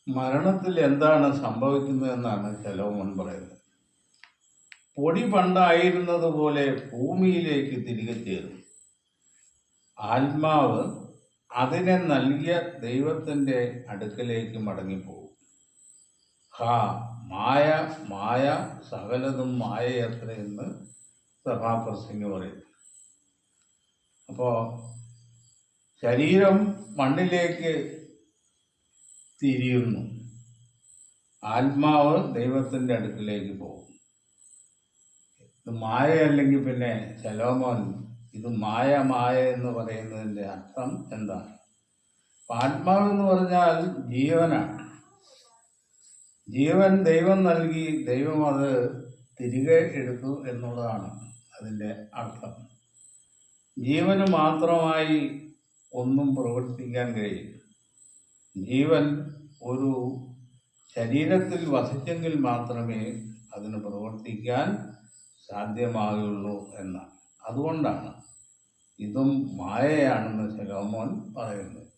മരണത്തിൽ എന്താണ് സംഭവിക്കുന്നതെന്നാണ് ശലോമോൻ പറയുന്നത്. പൊടി പണ്ടായിരുന്നത് പോലെ ഭൂമിയിലേക്ക് തിരികെ ചേരും. ആത്മാവ് അതിനെ നൽകിയ ദൈവത്തിൻ്റെ അടുക്കലേക്ക് മടങ്ങിപ്പോകും. ഹാ, മായ മായ, സകലതും മായയത്ര എന്ന് സഭാപ്രസംഗി പറയും. അപ്പോൾ ശരീരം മണ്ണിലേക്ക് തിരിയുന്നു, ആത്മാവ് ദൈവത്തിൻ്റെ അടുക്കിലേക്ക് പോകും. ഇത് മായയല്ലെങ്കിൽ പിന്നെ ശലോമോൻ ഇത് മായ മായ എന്ന് പറയുന്നതിൻ്റെ അർത്ഥം എന്താണ്? ആത്മാവെന്ന് പറഞ്ഞാൽ ജീവനാണ്. ജീവൻ ദൈവം നൽകി, ദൈവം അത് തിരികെ എടുത്തു എന്നുള്ളതാണ് അതിൻ്റെ അർത്ഥം. ജീവന് മാത്രമായി ഒന്നും പ്രവർത്തിക്കാൻ കഴിയും. ജീവൻ ഒരു ശരീരത്തിൽ വസിച്ചെങ്കിൽ മാത്രമേ അതിന് പ്രവർത്തിക്കാൻ സാധ്യമാകുള്ളൂ എന്നാണ്. അതുകൊണ്ടാണ് ഇതും മായയാണെന്ന് ശലോമോൻ പറയുന്നത്.